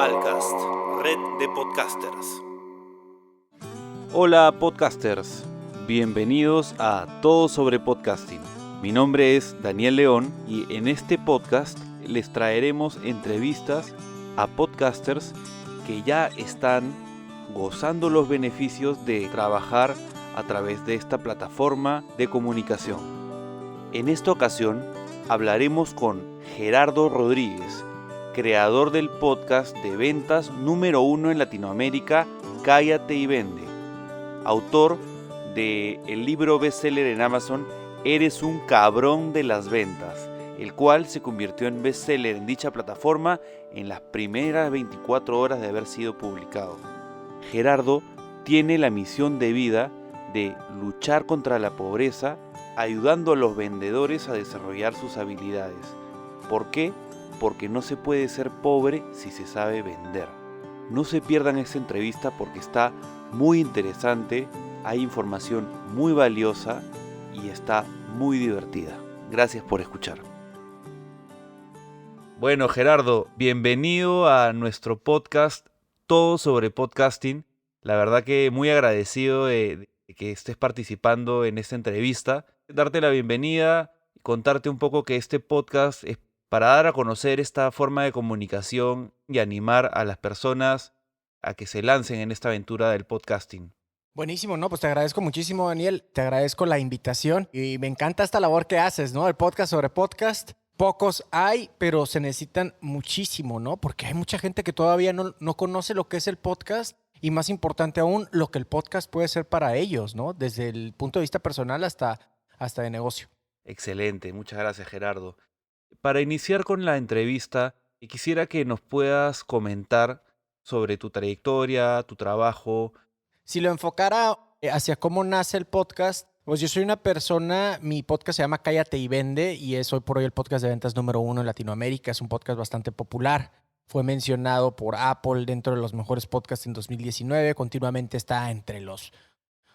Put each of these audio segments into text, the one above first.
Valcast, red de podcasters. Hola podcasters, bienvenidos a Todo sobre Podcasting. Mi nombre es Daniel León y en este podcast les traeremos entrevistas a podcasters que ya están gozando los beneficios de trabajar a través de esta plataforma de comunicación. En esta ocasión hablaremos con Gerardo Rodríguez, creador del podcast de ventas número 1 en Latinoamérica, Cállate y Vende, autor del libro bestseller en Amazon, Eres un cabrón de las ventas, el cual se convirtió en bestseller en dicha plataforma en las primeras 24 horas de haber sido publicado. Gerardo tiene la misión de vida de luchar contra la pobreza, ayudando a los vendedores a desarrollar sus habilidades. ¿Por qué? Porque no se puede ser pobre si se sabe vender. No se pierdan esta entrevista porque está muy interesante, hay información muy valiosa y está muy divertida. Gracias por escuchar. Bueno, Gerardo, bienvenido a nuestro podcast Todo sobre Podcasting. La verdad que muy agradecido de que estés participando en esta entrevista. Darte la bienvenida y contarte un poco que este podcast es para dar a conocer esta forma de comunicación y animar a las personas a que se lancen en esta aventura del podcasting. Buenísimo, ¿no? Pues te agradezco muchísimo, Daniel. Te agradezco la invitación y me encanta esta labor que haces, ¿no? El podcast sobre podcast. Pocos hay, pero se necesitan muchísimo, ¿no? Porque hay mucha gente que todavía no conoce lo que es el podcast y más importante aún, lo que el podcast puede ser para ellos, ¿no? Desde el punto de vista personal hasta de negocio. Excelente, muchas gracias, Gerardo. Para iniciar con la entrevista, quisiera que nos puedas comentar sobre tu trayectoria, tu trabajo. Si lo enfocara hacia cómo nace el podcast, pues yo soy una persona, mi podcast se llama Cállate y Vende y es hoy por hoy el podcast de ventas número 1 en Latinoamérica. Es un podcast bastante popular. Fue mencionado por Apple dentro de los mejores podcasts en 2019. Continuamente está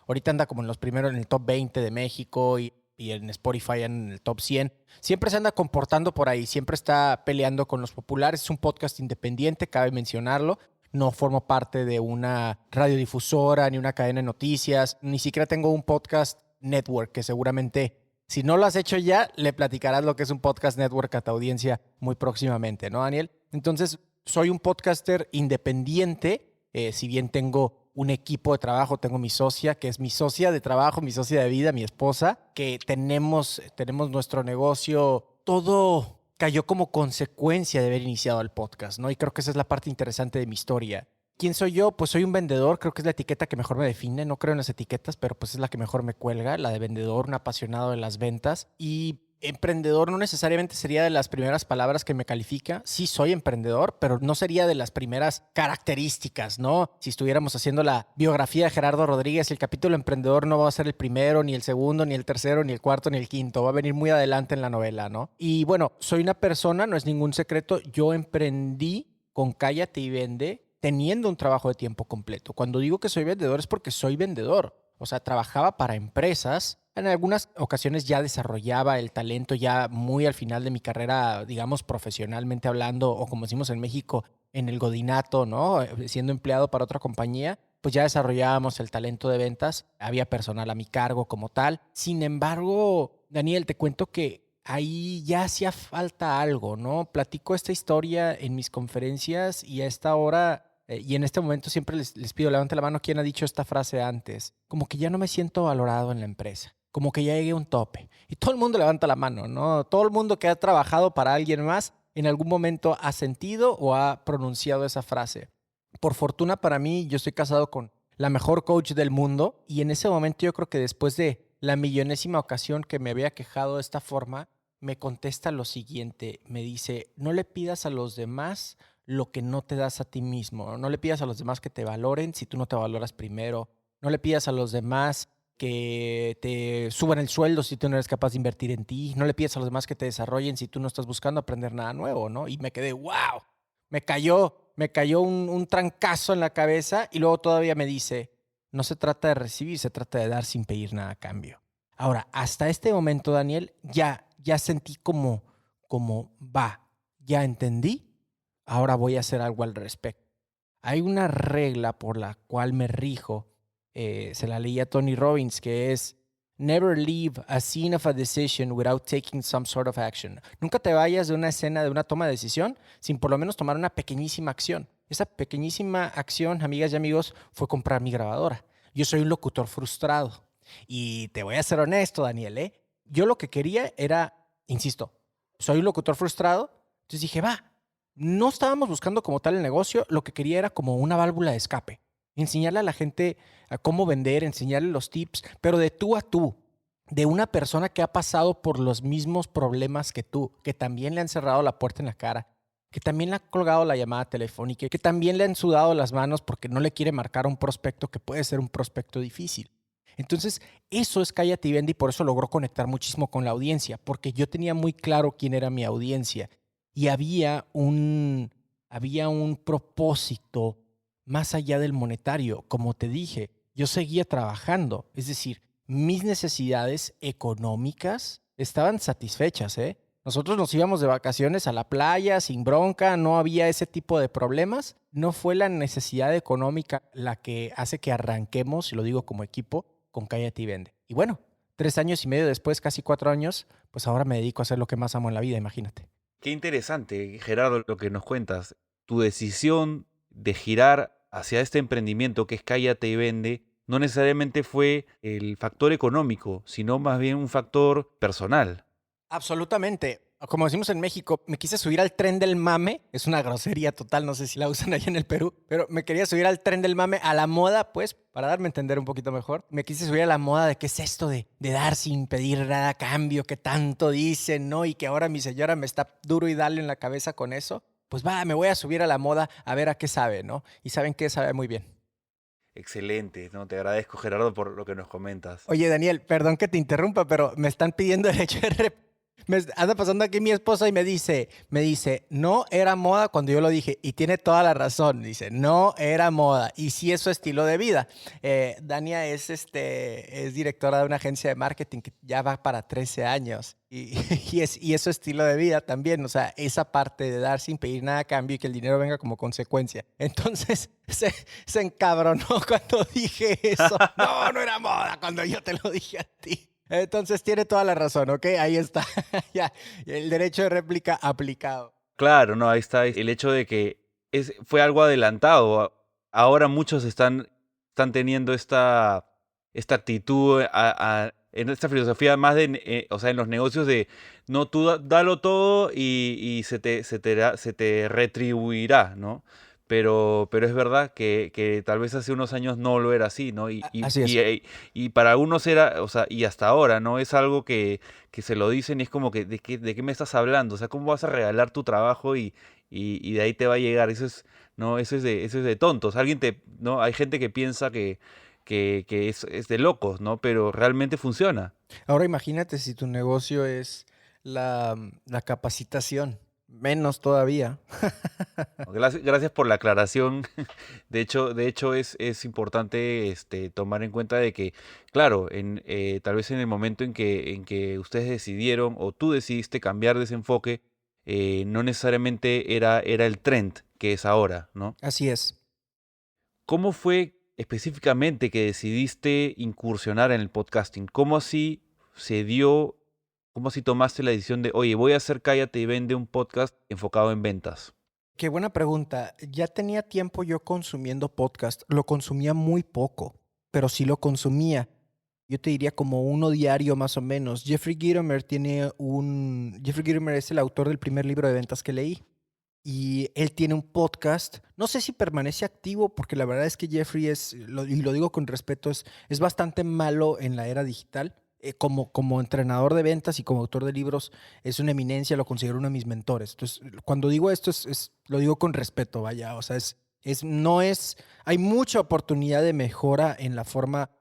ahorita anda como en los primeros, en el top 20 de México y en Spotify en el top 100. Siempre se anda comportando por ahí, siempre está peleando con los populares. Es un podcast independiente, cabe mencionarlo. No formo parte de una radiodifusora ni una cadena de noticias. Ni siquiera tengo un podcast network que seguramente, si no lo has hecho ya, le platicarás lo que es un podcast network a tu audiencia muy próximamente, ¿no, Daniel? Entonces, soy un podcaster independiente. Si bien tengo un equipo de trabajo, tengo mi socia, que es mi socia de trabajo, mi socia de vida, mi esposa, que tenemos nuestro negocio, todo cayó como consecuencia de haber iniciado el podcast, ¿no? Y creo que esa es la parte interesante de mi historia. ¿Quién soy yo? Pues soy un vendedor, creo que es la etiqueta que mejor me define. No creo en las etiquetas, pero pues es la que mejor me cuelga, la de vendedor, un apasionado de las ventas. Y emprendedor no necesariamente sería de las primeras palabras que me califica. Sí soy emprendedor, pero no sería de las primeras características, ¿no? Si estuviéramos haciendo la biografía de Gerardo Rodríguez, el capítulo emprendedor no va a ser el primero, ni el segundo, ni el tercero, ni el cuarto, ni el quinto. Va a venir muy adelante en la novela, ¿no? Y bueno, soy una persona, no es ningún secreto. Yo emprendí con Cállate y Vende teniendo un trabajo de tiempo completo. Cuando digo que soy vendedor es porque soy vendedor. O sea, trabajaba para empresas. En algunas ocasiones ya desarrollaba el talento ya muy al final de mi carrera, digamos, profesionalmente hablando, o como decimos en México, en el godinato, ¿no? Siendo empleado para otra compañía, pues ya desarrollábamos el talento de ventas. Había personal a mi cargo como tal. Sin embargo, Daniel, te cuento que ahí ya hacía falta algo, ¿no? Platico esta historia en mis conferencias y a esta hora y en este momento siempre les pido, levante la mano, ¿quién ha dicho esta frase antes? Como que ya no me siento valorado en la empresa, como que ya llegué a un tope. Y todo el mundo levanta la mano, ¿no? Todo el mundo que ha trabajado para alguien más en algún momento ha sentido o ha pronunciado esa frase. Por fortuna para mí, yo estoy casado con la mejor coach del mundo y en ese momento yo creo que después de la millonésima ocasión que me había quejado de esta forma, me contesta lo siguiente, me dice, no le pidas a los demás lo que no te das a ti mismo. No le pidas a los demás que te valoren si tú no te valoras primero. No le pidas a los demás que te suban el sueldo si tú no eres capaz de invertir en ti. No le pidas a los demás que te desarrollen si tú no estás buscando aprender nada nuevo, ¿no? Y me quedé, wow, me cayó un trancazo en la cabeza y luego todavía me dice, no se trata de recibir, se trata de dar sin pedir nada a cambio. Ahora, hasta este momento, Daniel, ya sentí como va, ya entendí. ahora voy a hacer algo al respecto. Hay una regla por la cual me rijo, se la leí a Tony Robbins, que es never leave a scene of a decision without taking some sort of action. Nunca te vayas de una escena, de una toma de decisión, sin por lo menos tomar una pequeñísima acción. Esa pequeñísima acción, amigas y amigos, fue comprar mi grabadora. Yo soy un locutor frustrado. Y te voy a ser honesto, Daniel, ¿eh? Yo lo que quería era, insisto, soy un locutor frustrado. Entonces dije, no estábamos buscando como tal el negocio, lo que quería era como una válvula de escape. Enseñarle a la gente a cómo vender, enseñarle los tips, pero de tú a tú, de una persona que ha pasado por los mismos problemas que tú, que también le han cerrado la puerta en la cara, que también le ha colgado la llamada telefónica, que también le han sudado las manos porque no le quiere marcar a un prospecto que puede ser un prospecto difícil. Entonces, eso es Cállate y Vende, y por eso logró conectar muchísimo con la audiencia, porque yo tenía muy claro quién era mi audiencia y había un propósito más allá del monetario. Como te dije, yo seguía trabajando, es decir, mis necesidades económicas estaban satisfechas, ¿eh? Nosotros nos íbamos de vacaciones a la playa sin bronca, no había ese tipo de problemas. No fue la necesidad económica la que hace que arranquemos, y lo digo como equipo, con Cállate y Vende. Y bueno, 3 años y medio después, casi 4 años, pues ahora me dedico a hacer lo que más amo en la vida, imagínate. Qué interesante, Gerardo, lo que nos cuentas. Tu decisión de girar hacia este emprendimiento que es Cállate y Vende no necesariamente fue el factor económico, sino más bien un factor personal. Absolutamente. Como decimos en México, me quise subir al tren del mame. Es una grosería total, no sé si la usan allá en el Perú, pero me quería subir al tren del mame, a la moda, pues, para darme a entender un poquito mejor. Me quise subir a la moda de qué es esto de dar sin pedir nada a cambio, que tanto dicen, ¿no? Y que ahora mi señora me está duro y dale en la cabeza con eso. Pues me voy a subir a la moda a ver a qué sabe, ¿no? Y ¿saben qué? Sabe muy bien. Excelente, ¿no? Te agradezco, Gerardo, por lo que nos comentas. Oye, Daniel, perdón que te interrumpa, pero me están pidiendo derecho de me anda pasando aquí mi esposa y me dice, no era moda cuando yo lo dije, y tiene toda la razón, dice, no era moda, y sí es su estilo de vida. Dania es directora de una agencia de marketing que ya va para 13 años, y es su estilo de vida también, o sea, esa parte de dar sin pedir nada a cambio y que el dinero venga como consecuencia. Entonces se encabronó cuando dije eso. No era moda cuando yo te lo dije a ti. Entonces tiene toda la razón, ¿ok? Ahí está. Ya, el derecho de réplica aplicado. Claro, no, ahí está el hecho de que fue algo adelantado. Ahora muchos están teniendo esta actitud, en esta filosofía más o sea, en los negocios de, no, tú dalo todo y se te retribuirá, ¿no? Pero es verdad que tal vez hace unos años no lo era así, ¿no? Así es. Y para algunos era, o sea, y hasta ahora, ¿no? Es algo que se lo dicen y es como que, ¿de qué me estás hablando? O sea, ¿cómo vas a regalar tu trabajo y de ahí te va a llegar? Eso es, no, eso es de tontos. ¿No? Hay gente que piensa que es de locos, ¿no? Pero realmente funciona. Ahora imagínate si tu negocio es la capacitación, menos todavía. Gracias por la aclaración. De hecho es importante tomar en cuenta de que, claro, tal vez en el momento en que ustedes decidieron o tú decidiste cambiar de ese enfoque, no necesariamente era el trend que es ahora, ¿no? Así es. ¿Cómo fue específicamente que decidiste incursionar en el podcasting? ¿Cómo así se dio, cómo así tomaste la decisión de, oye, voy a hacer Cállate y Vende, un podcast enfocado en ventas? Qué buena pregunta. Ya tenía tiempo yo consumiendo podcast. Lo consumía muy poco, pero sí lo consumía. Yo te diría como uno diario más o menos. Jeffrey Gitomer es el autor del primer libro de ventas que leí. Y él tiene un podcast. No sé si permanece activo, porque la verdad es que Jeffrey y lo digo con respeto, es bastante malo en la era digital. Como entrenador de ventas y como autor de libros, es una eminencia, lo considero uno de mis mentores. Entonces, cuando digo esto, lo digo con respeto, vaya. O sea, hay mucha oportunidad de mejora en la forma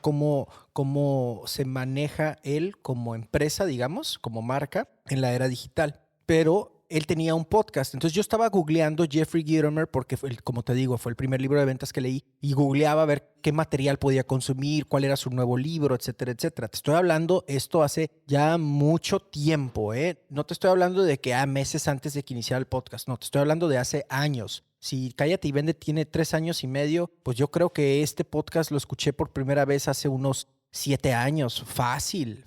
como se maneja él como empresa, digamos, como marca, en la era digital. Pero él tenía un podcast. Entonces yo estaba googleando Jeffrey Gitomer porque, como te digo, fue el primer libro de ventas que leí y googleaba a ver qué material podía consumir, cuál era su nuevo libro, etcétera, etcétera. Te estoy hablando esto hace ya mucho tiempo, ¿eh? No te estoy hablando de que meses antes de que iniciara el podcast, no, te estoy hablando de hace años. Si Cállate y Vende tiene 3 años y medio, pues yo creo que este podcast lo escuché por primera vez hace unos 7 años. Fácil,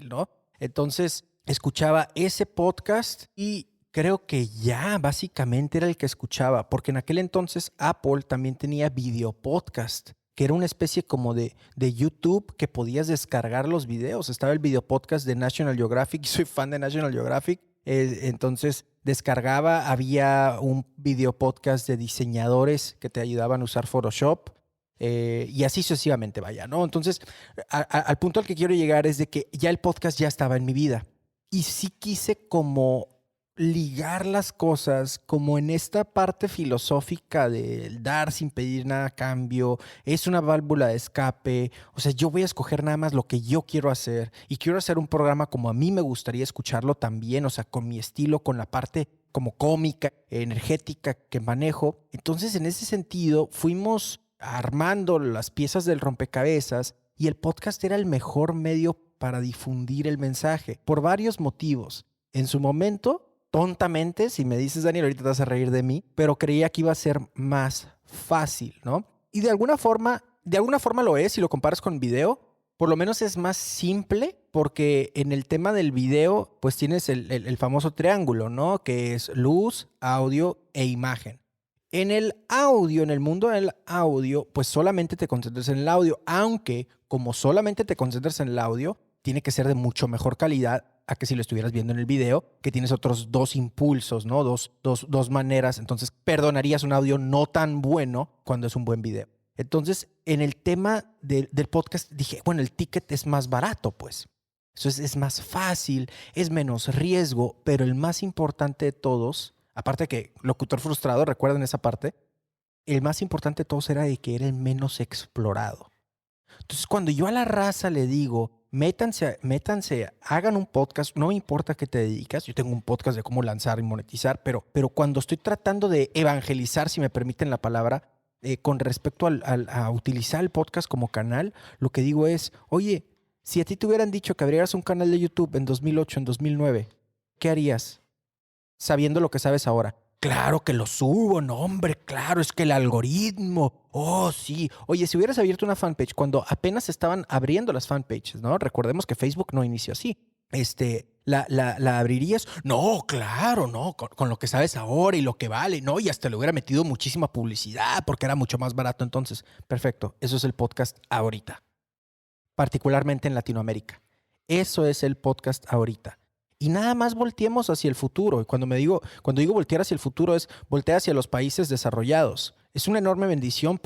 ¿no? Entonces, escuchaba ese podcast y creo que ya básicamente era el que escuchaba, porque en aquel entonces Apple también tenía video podcast, que era una especie como de YouTube que podías descargar los videos. Estaba el video podcast de National Geographic y soy fan de National Geographic. Entonces descargaba, había un video podcast de diseñadores que te ayudaban a usar Photoshop. Y así sucesivamente, vaya, ¿no? Entonces, al punto al que quiero llegar es de que ya el podcast ya estaba en mi vida. Y sí quise como ligar las cosas como en esta parte filosófica del dar sin pedir nada a cambio, es una válvula de escape, o sea, yo voy a escoger nada más lo que yo quiero hacer y quiero hacer un programa como a mí me gustaría escucharlo también, o sea, con mi estilo, con la parte como cómica, energética que manejo. Entonces, en ese sentido, fuimos armando las piezas del rompecabezas y el podcast era el mejor medio para difundir el mensaje por varios motivos. En su momento, tontamente, si me dices, Daniel, ahorita te vas a reír de mí, pero creía que iba a ser más fácil, ¿no? Y de alguna forma lo es si lo comparas con video. Por lo menos es más simple porque en el tema del video, pues tienes el famoso triángulo, ¿no? Que es luz, audio e imagen. En el audio, en el mundo del audio, pues solamente te concentras en el audio, aunque como solamente te concentras en el audio, tiene que ser de mucho mejor calidad a que si lo estuvieras viendo en el video, que tienes otros 2 impulsos, ¿no? Dos maneras. Entonces, perdonarías un audio no tan bueno cuando es un buen video. Entonces, en el tema del podcast, dije, bueno, el ticket es más barato, pues. Eso es más fácil, es menos riesgo, pero el más importante de todos, aparte de que locutor frustrado, ¿recuerdan esa parte? El más importante de todos era de que era el menos explorado. Entonces, cuando yo a la raza le digo, métanse, hagan un podcast, no importa qué te dedicas, yo tengo un podcast de cómo lanzar y monetizar, pero cuando estoy tratando de evangelizar, si me permiten la palabra, con respecto a utilizar el podcast como canal, lo que digo es, oye, si a ti te hubieran dicho que abrieras un canal de YouTube en 2008, en 2009, ¿qué harías? Sabiendo lo que sabes ahora. Claro que lo subo, no hombre, claro, es que el algoritmo, oh sí. Oye, si hubieras abierto una fanpage cuando apenas estaban abriendo las fanpages, ¿no? Recordemos que Facebook no inició así. ¿La abrirías? No, claro, no, con lo que sabes ahora y lo que vale, no, y hasta le hubiera metido muchísima publicidad porque era mucho más barato entonces. Perfecto, eso es el podcast ahorita, particularmente en Latinoamérica. Eso es el podcast ahorita. Y nada más volteemos hacia el futuro. Y cuando digo voltear hacia el futuro es voltear hacia los países desarrollados. Es una enorme bendición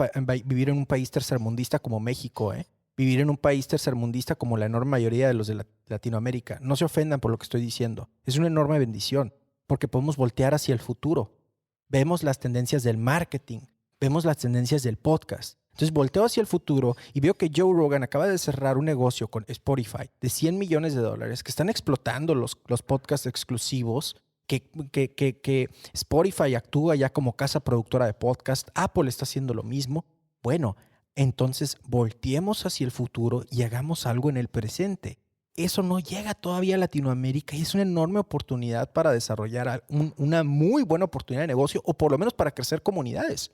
vivir en un país tercermundista como México, ¿eh? Vivir en un país tercermundista como la enorme mayoría de los de Latinoamérica. No se ofendan por lo que estoy diciendo. Es una enorme bendición porque podemos voltear hacia el futuro. Vemos las tendencias del marketing, vemos las tendencias del podcast. Entonces volteo hacia el futuro y veo que Joe Rogan acaba de cerrar un negocio con Spotify de $100 millones que están explotando los podcasts exclusivos, que Spotify actúa ya como casa productora de podcast, Apple está haciendo lo mismo. Bueno, entonces volteemos hacia el futuro y hagamos algo en el presente. Eso no llega todavía a Latinoamérica y es una enorme oportunidad para desarrollar una muy buena oportunidad de negocio o por lo menos para crecer comunidades.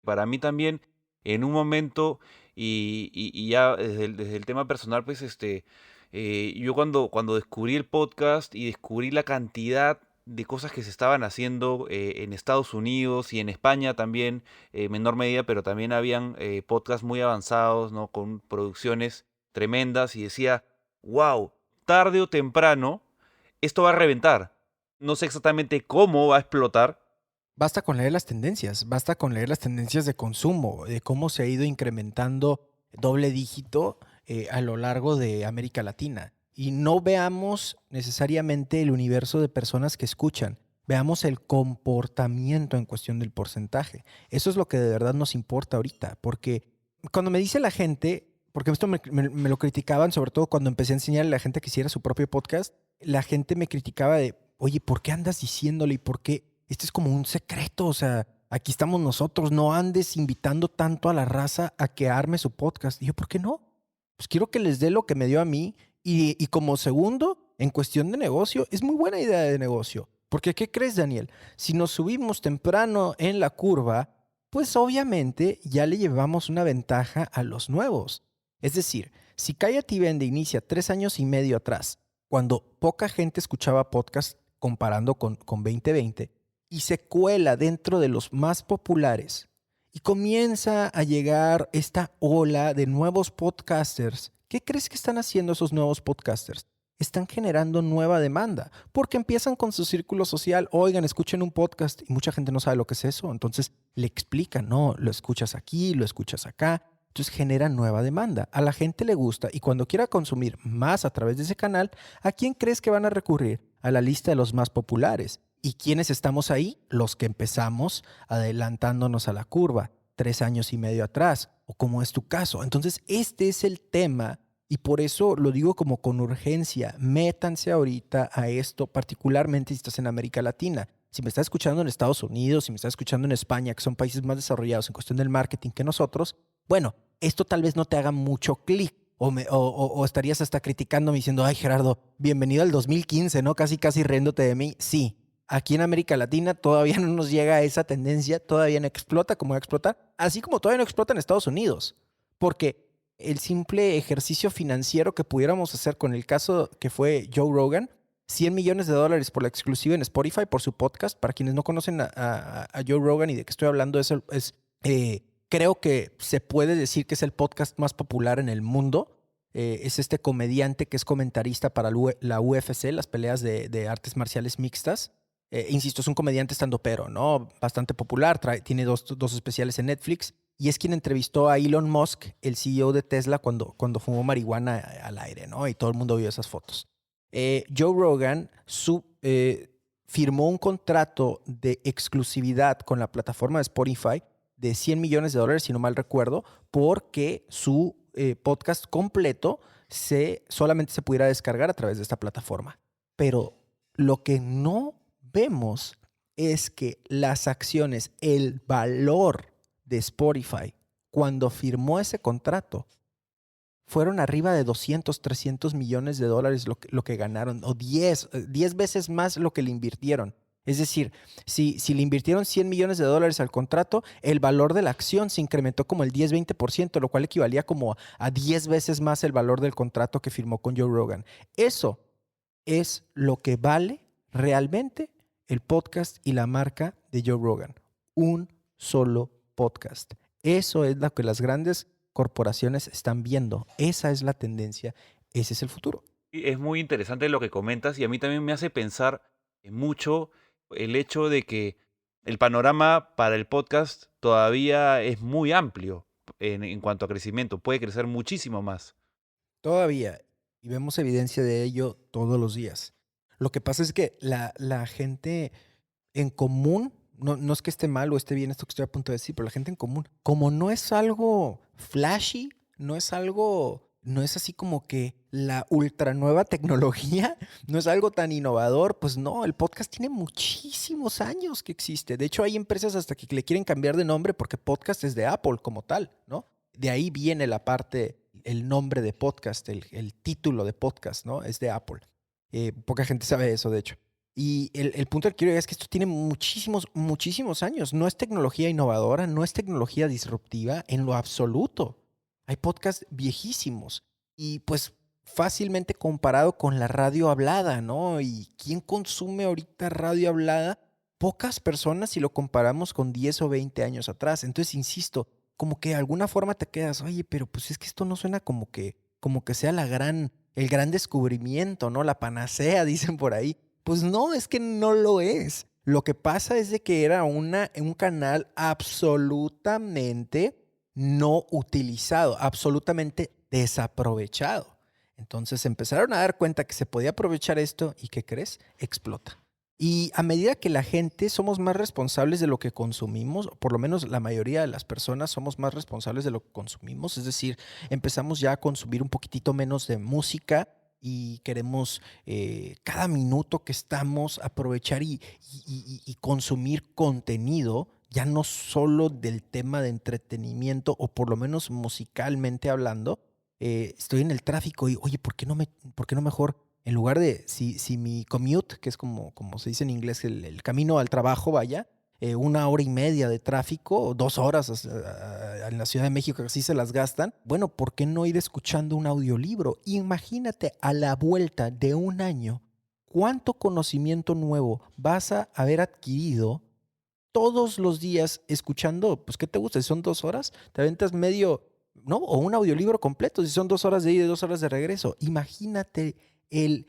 Para mí también, en un momento, y ya desde el tema personal, pues yo cuando descubrí el podcast y descubrí la cantidad de cosas que se estaban haciendo en Estados Unidos y en España también, en menor medida, pero también habían podcasts muy avanzados, ¿no? Con producciones tremendas y decía, wow, tarde o temprano esto va a reventar. No sé exactamente cómo va a explotar. Basta con leer las tendencias de consumo, de cómo se ha ido incrementando doble dígito a lo largo de América Latina. Y no veamos necesariamente el universo de personas que escuchan, veamos el comportamiento en cuestión del porcentaje. Eso es lo que de verdad nos importa ahorita, porque cuando me dice la gente, porque esto me lo criticaban, sobre todo cuando empecé a enseñarle a la gente que hiciera su propio podcast, la gente me criticaba de, oye, ¿por qué andas diciéndole? ¿Y por qué? Este es como un secreto, o sea, aquí estamos nosotros, no andes invitando tanto a la raza a que arme su podcast. Y yo, ¿por qué no? Pues quiero que les dé lo que me dio a mí. Y como segundo, en cuestión de negocio, es muy buena idea de negocio. Porque, ¿qué crees, Daniel? Si nos subimos temprano en la curva, pues obviamente ya le llevamos una ventaja a los nuevos. Es decir, si Cállate y Vende inicia 3 años y medio atrás, cuando poca gente escuchaba podcast comparando con 2020, y se cuela dentro de los más populares, y comienza a llegar esta ola de nuevos podcasters, ¿qué crees que están haciendo esos nuevos podcasters? Están generando nueva demanda, porque empiezan con su círculo social, oigan, escuchen un podcast, y mucha gente no sabe lo que es eso, entonces le explican, no, lo escuchas aquí, lo escuchas acá, entonces genera nueva demanda, a la gente le gusta, y cuando quiera consumir más a través de ese canal, ¿a quién crees que van a recurrir? A la lista de los más populares. ¿Y quiénes estamos ahí? Los que empezamos adelantándonos a la curva, 3 años y medio atrás, o como es tu caso. Entonces, este es el tema. Y por eso lo digo como con urgencia, métanse ahorita a esto, particularmente si estás en América Latina. Si me estás escuchando en Estados Unidos, si me estás escuchando en España, que son países más desarrollados en cuestión del marketing que nosotros, bueno, esto tal vez no te haga mucho clic o estarías hasta criticándome diciendo, ay Gerardo, bienvenido al 2015, ¿no? Casi riéndote de mí. Sí, aquí en América Latina todavía no nos llega a esa tendencia, todavía no explota como va a explotar, así como todavía no explota en Estados Unidos, porque el simple ejercicio financiero que pudiéramos hacer con el caso que fue Joe Rogan, $100 millones por la exclusiva en Spotify por su podcast. Para quienes no conocen a Joe Rogan y de qué estoy hablando, creo que se puede decir que es el podcast más popular en el mundo. Es este comediante que es comentarista para la UFC, las peleas de artes marciales mixtas. Insisto, es un comediante estandopero, ¿no? Bastante popular, tiene dos especiales en Netflix. Y es quien entrevistó a Elon Musk, el CEO de Tesla, cuando fumó marihuana al aire, ¿no? Y todo el mundo vio esas fotos. Joe Rogan firmó un contrato de exclusividad con la plataforma de Spotify de $100 millones, si no mal recuerdo, porque su podcast completo solamente se pudiera descargar a través de esta plataforma. Pero lo que no vemos es que las acciones, el valor de Spotify, cuando firmó ese contrato, fueron arriba de 200, 300 millones de dólares lo que ganaron, o 10 veces más lo que le invirtieron. Es decir, si le invirtieron $100 millones al contrato, el valor de la acción se incrementó como el 10-20%, lo cual equivalía como a 10 veces más el valor del contrato que firmó con Joe Rogan. Eso es lo que vale realmente el podcast y la marca de Joe Rogan. Un solo podcast. Eso es lo que las grandes corporaciones están viendo. Esa es la tendencia. Ese es el futuro. Es muy interesante lo que comentas y a mí también me hace pensar mucho el hecho de que el panorama para el podcast todavía es muy amplio en cuanto a crecimiento. Puede crecer muchísimo más. Todavía. Y vemos evidencia de ello todos los días. Lo que pasa es que la gente en común, no es que esté mal o esté bien esto que estoy a punto de decir, pero la gente en común, como no es algo flashy, no es así como que la ultra nueva tecnología, no es algo tan innovador, pues no, el podcast tiene muchísimos años que existe. De hecho, hay empresas hasta que le quieren cambiar de nombre porque podcast es de Apple como tal, ¿no? De ahí viene la parte, el nombre de podcast, el título de podcast, ¿no? Es de Apple. Poca gente sabe eso, de hecho. Y el punto al que quiero llegar es que esto tiene muchísimos, muchísimos años. No es tecnología innovadora, no es tecnología disruptiva en lo absoluto. Hay podcasts viejísimos y pues fácilmente comparado con la radio hablada, ¿no? ¿Y quién consume ahorita radio hablada? Pocas personas si lo comparamos con 10 o 20 años atrás. Entonces, insisto, como que de alguna forma te quedas, oye, pero pues es que esto no suena como que sea el gran descubrimiento, ¿no? La panacea, dicen por ahí. Pues no, es que no lo es. Lo que pasa es de que era un canal absolutamente no utilizado, absolutamente desaprovechado. Entonces empezaron a dar cuenta que se podía aprovechar esto y ¿qué crees? Explota. Y a medida que la gente somos más responsables de lo que consumimos, por lo menos la mayoría de las personas somos más responsables de lo que consumimos, es decir, empezamos ya a consumir un poquitito menos de música y queremos cada minuto que estamos aprovechar y consumir contenido, ya no solo del tema de entretenimiento o por lo menos musicalmente hablando. Estoy en el tráfico y, oye, ¿por qué no mejor, en lugar de, si mi commute, que es como se dice en inglés, el camino al trabajo, vaya, 1 hora y media de tráfico, 2 horas en la Ciudad de México, que así se las gastan. Bueno, ¿por qué no ir escuchando un audiolibro? Imagínate a la vuelta de un año, cuánto conocimiento nuevo vas a haber adquirido todos los días escuchando. Pues, ¿qué te gusta? Si son 2 horas, te aventas medio, ¿no? O un audiolibro completo, si son 2 horas de ida y 2 horas de regreso. Imagínate el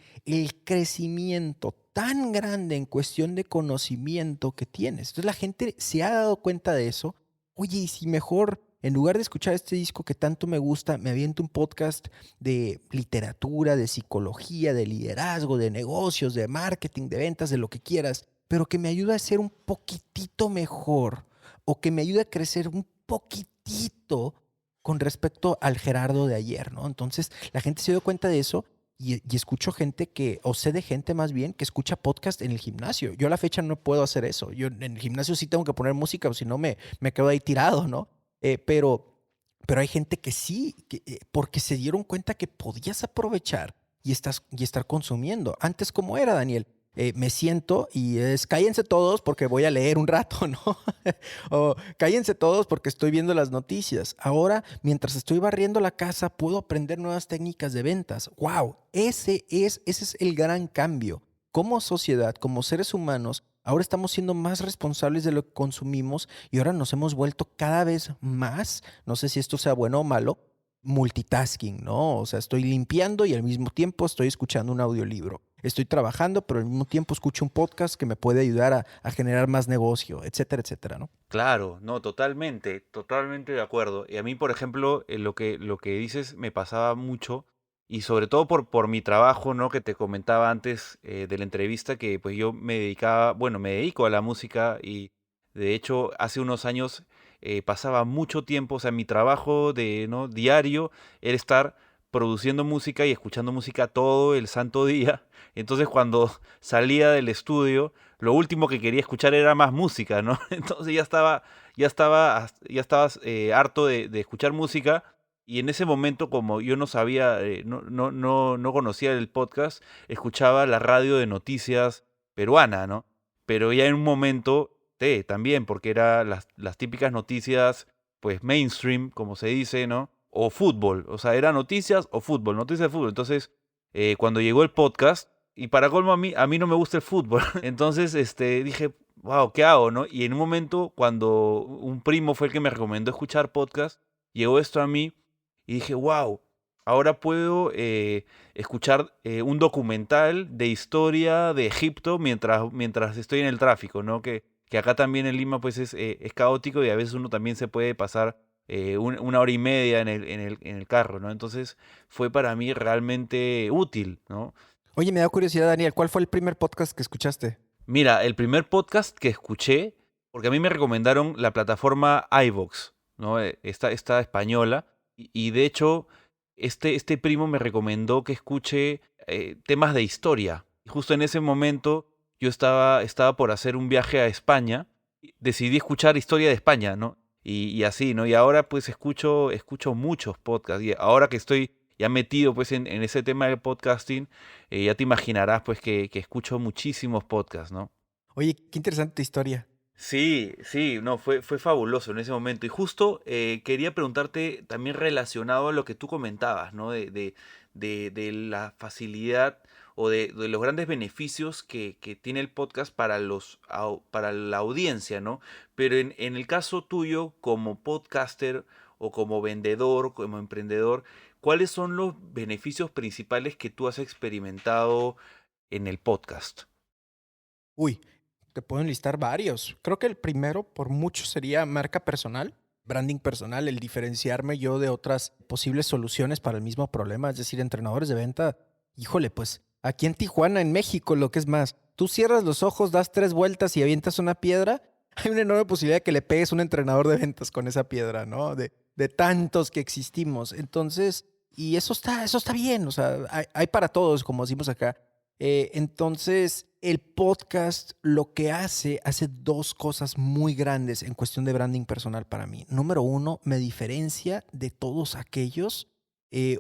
crecimiento tan grande en cuestión de conocimiento que tienes. Entonces la gente se ha dado cuenta de eso. Oye, y si mejor, en lugar de escuchar este disco que tanto me gusta, me aviento un podcast de literatura, de psicología, de liderazgo, de negocios, de marketing, de ventas, de lo que quieras, pero que me ayude a ser un poquitito mejor o que me ayude a crecer un poquitito con respecto al Gerardo de ayer, ¿no? Entonces la gente se dio cuenta de eso. Y escucho gente o sé de gente más bien, que escucha podcast en el gimnasio. Yo a la fecha no puedo hacer eso. Yo en el gimnasio sí tengo que poner música, o si no me quedo ahí tirado, ¿no? Pero hay gente que sí, porque se dieron cuenta que podías aprovechar y estar consumiendo. Antes, ¿cómo era, Daniel? Me siento y cállense todos porque voy a leer un rato, ¿no? O cállense todos porque estoy viendo las noticias. Ahora, mientras estoy barriendo la casa, puedo aprender nuevas técnicas de ventas. ¡Wow! Ese es el gran cambio. Como sociedad, como seres humanos, ahora estamos siendo más responsables de lo que consumimos y ahora nos hemos vuelto cada vez más, no sé si esto sea bueno o malo, multitasking, ¿no? O sea, estoy limpiando y al mismo tiempo estoy escuchando un audiolibro. Estoy trabajando, pero al mismo tiempo escucho un podcast que me puede ayudar a generar más negocio, etcétera, etcétera, ¿no? Claro, no, totalmente, totalmente de acuerdo. Y a mí, por ejemplo, lo que dices me pasaba mucho, y sobre todo por mi trabajo, ¿no? Que te comentaba antes de la entrevista, que pues yo me dedicaba, bueno, me dedico a la música y de hecho hace unos años pasaba mucho tiempo, o sea, mi trabajo ¿no? diario era estar produciendo música y escuchando música todo el santo día. Entonces cuando salía del estudio, lo último que quería escuchar era más música, ¿no? Entonces ya estaba harto de escuchar música, y en ese momento, como yo no sabía, no conocía el podcast, escuchaba la radio de noticias peruana, ¿no? Pero ya en un momento, también, porque eran las típicas noticias, pues mainstream, como se dice, ¿no? O fútbol, o sea, era noticias de fútbol. Entonces, cuando llegó el podcast, y para colmo a mí no me gusta el fútbol. Entonces dije, wow, ¿qué hago, no? Y en un momento, cuando un primo fue el que me recomendó escuchar podcast, llegó esto a mí y dije, wow, ahora puedo escuchar un documental de historia de Egipto mientras estoy en el tráfico, ¿no? Que acá también en Lima pues es caótico, y a veces uno también se puede pasar 1 hora y media en el carro, ¿no? Entonces fue para mí realmente útil, ¿no? Oye, me da curiosidad, Daniel, ¿cuál fue el primer podcast que escuchaste? Mira, el primer podcast que escuché, porque a mí me recomendaron la plataforma iVoox, ¿no? Esta española, y de hecho, este primo me recomendó que escuche temas de historia. Y justo en ese momento yo estaba por hacer un viaje a España, y decidí escuchar historia de España, ¿no? Y así, ¿no? Y ahora pues escucho muchos podcasts, y ahora que estoy ya metido pues en ese tema del podcasting, ya te imaginarás pues que escucho muchísimos podcasts, ¿no? Oye, qué interesante tu historia. Sí, sí, no, fue fabuloso en ese momento. Y justo quería preguntarte también relacionado a lo que tú comentabas, ¿no? De la facilidad o de los grandes beneficios que tiene el podcast para la audiencia, ¿no? Pero en el caso tuyo, como podcaster o como vendedor, como emprendedor, ¿cuáles son los beneficios principales que tú has experimentado en el podcast? Uy, te puedo enlistar varios. Creo que el primero por mucho sería marca personal, branding personal, el diferenciarme yo de otras posibles soluciones para el mismo problema, es decir, entrenadores de venta. Híjole, pues aquí en Tijuana, en México, lo que es más, tú cierras los ojos, das 3 vueltas y avientas una piedra, hay una enorme posibilidad de que le pegues un entrenador de ventas con esa piedra, ¿no? De tantos que existimos. Entonces, Y eso está bien, o sea, hay para todos, como decimos acá. Entonces, el podcast lo que hace dos cosas muy grandes en cuestión de branding personal para mí. Número uno, me diferencia de todos aquellos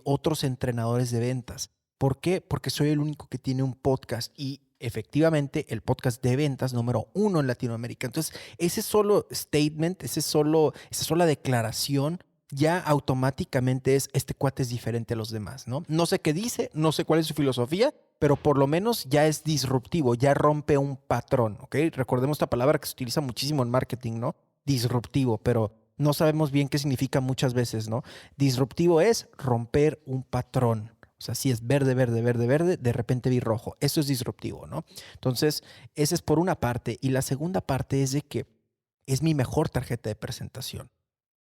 otros entrenadores de ventas. ¿Por qué? Porque soy el único que tiene un podcast y efectivamente el podcast de ventas número uno en Latinoamérica. Entonces, ese solo statement, esa sola declaración ya automáticamente este cuate es diferente a los demás, ¿no? No sé qué dice, no sé cuál es su filosofía, pero por lo menos ya es disruptivo, ya rompe un patrón, ¿ok? Recordemos esta palabra que se utiliza muchísimo en marketing, ¿no? Disruptivo, pero no sabemos bien qué significa muchas veces, ¿no? Disruptivo es romper un patrón. O sea, si es verde, verde, verde, verde, de repente vi rojo. Eso es disruptivo, ¿no? Entonces, esa es por una parte. Y la segunda parte es de que es mi mejor tarjeta de presentación.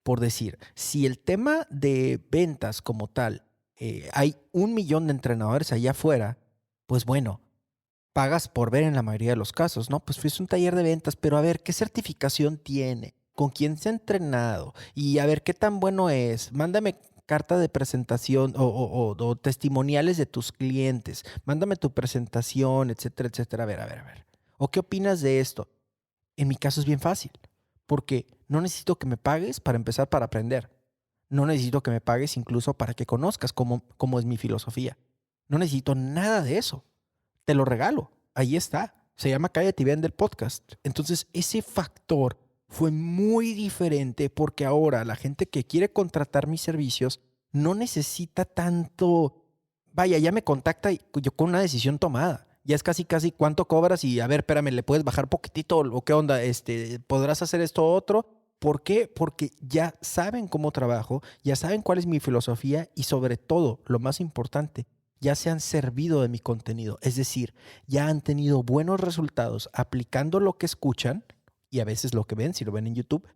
Por decir, si el tema de ventas como tal, hay 1 millón de entrenadores allá afuera, pues bueno, pagas por ver en la mayoría de los casos, ¿no? Pues fuiste un taller de ventas, pero a ver, ¿qué certificación tiene? ¿Con quién se ha entrenado? Y a ver, ¿qué tan bueno es? Mándame carta de presentación o testimoniales de tus clientes. Mándame tu presentación, etcétera, etcétera. A ver. ¿O qué opinas de esto? En mi caso es bien fácil, porque no necesito que me pagues para empezar para aprender. No necesito que me pagues incluso para que conozcas cómo es mi filosofía. No necesito nada de eso. Te lo regalo. Ahí está. Se llama Cállate y Vende el podcast. Entonces, ese factor fue muy diferente porque ahora la gente que quiere contratar mis servicios no necesita tanto. Vaya, ya me contacta yo con una decisión tomada. Ya es casi cuánto cobras y a ver, espérame, ¿le puedes bajar poquitito o qué onda? ¿Podrás hacer esto o otro? ¿Por qué? Porque ya saben cómo trabajo, ya saben cuál es mi filosofía y sobre todo, lo más importante, ya se han servido de mi contenido. Es decir, ya han tenido buenos resultados aplicando lo que escuchan y a veces lo que ven, si lo ven en YouTube.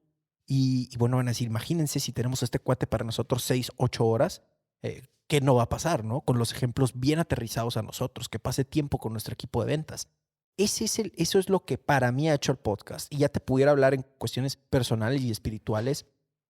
Y bueno, van a decir, imagínense si tenemos a este cuate para nosotros 6, 8 horas, ¿qué no va a pasar, no? Con los ejemplos bien aterrizados a nosotros, que pase tiempo con nuestro equipo de ventas. Eso es lo que para mí ha hecho el podcast. Y ya te pudiera hablar en cuestiones personales y espirituales.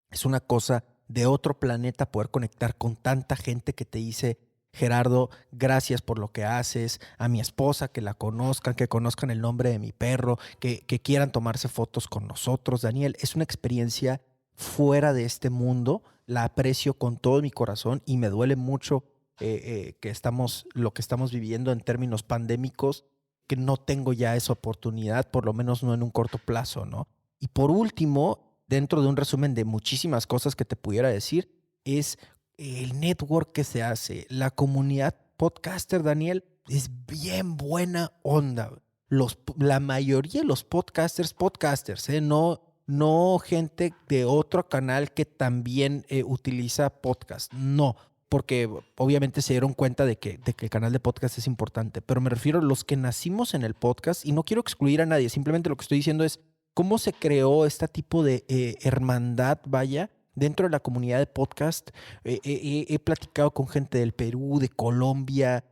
Es una cosa de otro planeta poder conectar con tanta gente que te dice, Gerardo, gracias por lo que haces. A mi esposa, que la conozcan, que conozcan el nombre de mi perro, que quieran tomarse fotos con nosotros. Daniel, es una experiencia fuera de este mundo. La aprecio con todo mi corazón y me duele mucho lo que estamos viviendo en términos pandémicos, que no tengo ya esa oportunidad, por lo menos no en un corto plazo, ¿no? Y por último, dentro de un resumen de muchísimas cosas que te pudiera decir, es el network que se hace. La comunidad podcaster, Daniel, es bien buena onda. La mayoría de los podcasters, no gente de otro canal que también utiliza podcast, no. Porque obviamente se dieron cuenta de que el canal de podcast es importante, pero me refiero a los que nacimos en el podcast y no quiero excluir a nadie, simplemente lo que estoy diciendo es cómo se creó este tipo de hermandad, vaya, dentro de la comunidad de podcast. He platicado con gente del Perú, de Colombia,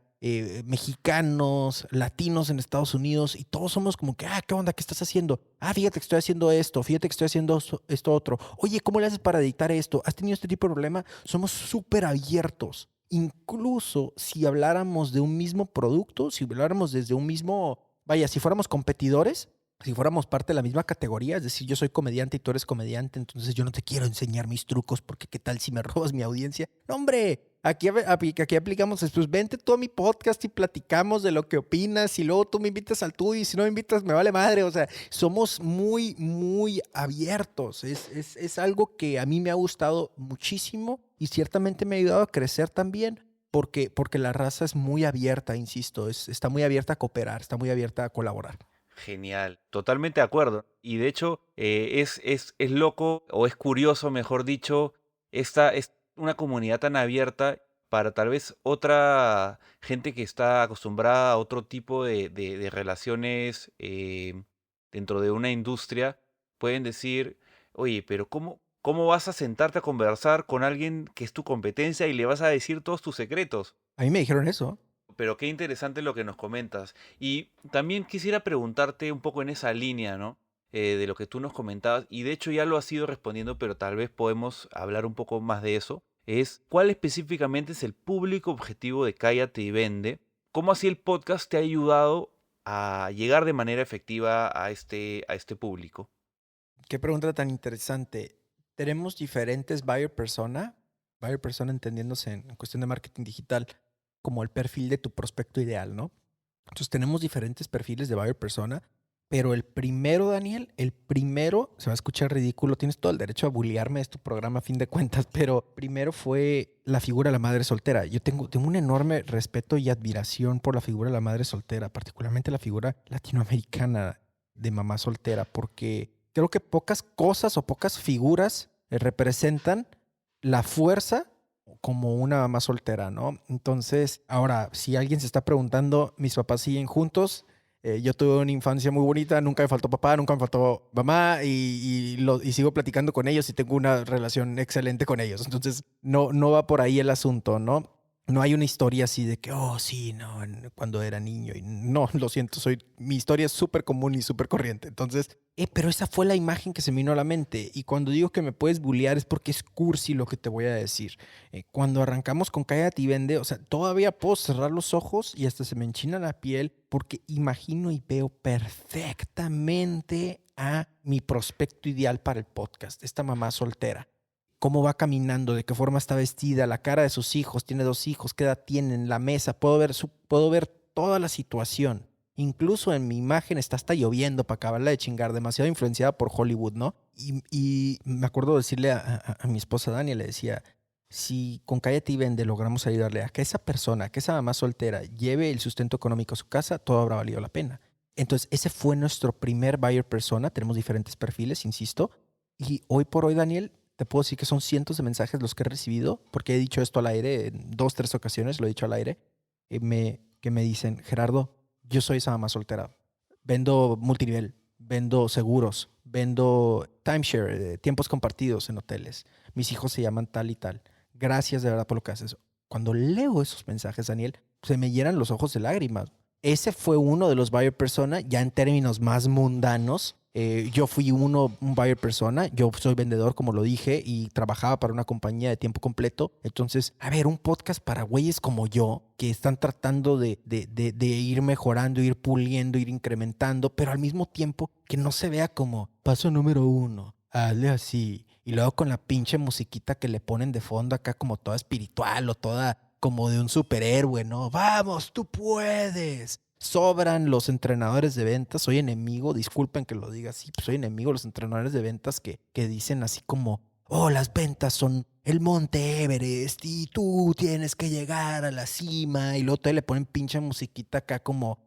mexicanos, latinos en Estados Unidos y todos somos como que, ¿qué onda? ¿Qué estás haciendo? Fíjate que estoy haciendo esto, fíjate que estoy haciendo esto otro. Oye, ¿cómo le haces para editar esto? ¿Has tenido este tipo de problema? Somos súper abiertos. Incluso si habláramos de un mismo producto, si habláramos desde un mismo, vaya, si fuéramos competidores, si fuéramos parte de la misma categoría, es decir, yo soy comediante y tú eres comediante, entonces yo no te quiero enseñar mis trucos porque qué tal si me robas mi audiencia. No, hombre, aquí aplicamos, pues vente tú a mi podcast y platicamos de lo que opinas y luego tú me invitas al tuyo y si no me invitas me vale madre. O sea, somos muy, muy abiertos. Es algo que a mí me ha gustado muchísimo y ciertamente me ha ayudado a crecer también. Porque la raza es muy abierta, insisto, está muy abierta a cooperar, está muy abierta a colaborar. Genial, totalmente de acuerdo. Y de hecho, es loco, o es curioso, mejor dicho, esta es una comunidad tan abierta para tal vez otra gente que está acostumbrada a otro tipo de relaciones dentro de una industria, pueden decir, oye, pero ¿cómo vas a sentarte a conversar con alguien que es tu competencia y le vas a decir todos tus secretos? A mí me dijeron eso. Pero qué interesante lo que nos comentas. Y también quisiera preguntarte un poco en esa línea, ¿no? De lo que tú nos comentabas, y de hecho ya lo has ido respondiendo, pero tal vez podemos hablar un poco más de eso. es ¿cuál específicamente es el público objetivo de Cállate y Vende? ¿Cómo así el podcast te ha ayudado a llegar de manera efectiva a este público? Qué pregunta tan interesante. Tenemos diferentes buyer persona entendiéndose en cuestión de marketing digital como el perfil de tu prospecto ideal, ¿no? Entonces tenemos diferentes perfiles de buyer persona, pero el primero, Daniel, el primero, se va a escuchar ridículo, tienes todo el derecho a bullearme, es tu programa a fin de cuentas, pero primero fue la figura de la madre soltera. Yo tengo un enorme respeto y admiración por la figura de la madre soltera, particularmente la figura latinoamericana de mamá soltera, porque creo que pocas cosas o pocas figuras representan la fuerza como una mamá soltera, ¿no? Entonces, ahora, si alguien se está preguntando, mis papás siguen juntos, yo tuve una infancia muy bonita, nunca me faltó papá, nunca me faltó mamá y sigo platicando con ellos y tengo una relación excelente con ellos. Entonces, no va por ahí el asunto, ¿no? No hay una historia así de que, oh, sí, no, cuando era niño. Y no, lo siento, mi historia es súper común y súper corriente. Entonces, pero esa fue la imagen que se me vino a la mente. Y cuando digo que me puedes bullear es porque es cursi lo que te voy a decir. Cuando arrancamos con Cállate y Vende, o sea, todavía puedo cerrar los ojos y hasta se me enchina la piel porque imagino y veo perfectamente a mi prospecto ideal para el podcast, esta mamá soltera. Cómo va caminando, de qué forma está vestida, la cara de sus hijos, tiene 2 hijos, qué edad tienen, la mesa, puedo ver toda la situación. Incluso en mi imagen está hasta lloviendo para acabarla de chingar, demasiado influenciada por Hollywood, ¿no? Y me acuerdo decirle a mi esposa Dani, le decía, si con Cállate y Vende logramos ayudarle a que esa persona, que esa mamá soltera lleve el sustento económico a su casa, todo habrá valido la pena. Entonces, ese fue nuestro primer buyer persona. Tenemos diferentes perfiles, insisto. Y hoy por hoy, Daniel, te puedo decir que son cientos de mensajes los que he recibido, porque he dicho esto al aire en 2, 3 ocasiones, lo he dicho al aire, que me dicen, Gerardo, yo soy esa mamá soltera, vendo multinivel, vendo seguros, vendo timeshare, tiempos compartidos en hoteles, mis hijos se llaman tal y tal, gracias de verdad por lo que haces. Cuando leo esos mensajes, Daniel, se me llenan los ojos de lágrimas. Ese fue uno de los buyer persona, ya en términos más mundanos. Yo fui un buyer persona, yo soy vendedor, como lo dije, y trabajaba para una compañía de tiempo completo. Entonces, a ver, un podcast para güeyes como yo, que están tratando de ir mejorando, ir puliendo, ir incrementando, pero al mismo tiempo que no se vea como paso número 1, hazle así. Y luego con la pinche musiquita que le ponen de fondo acá como toda espiritual o toda como de un superhéroe, ¿no? Vamos, tú puedes. Sobran los entrenadores de ventas. Soy enemigo, disculpen que lo diga así, soy enemigo de los entrenadores de ventas que dicen así como, oh, las ventas son el Monte Everest y tú tienes que llegar a la cima. Y luego todavía le ponen pinche musiquita acá como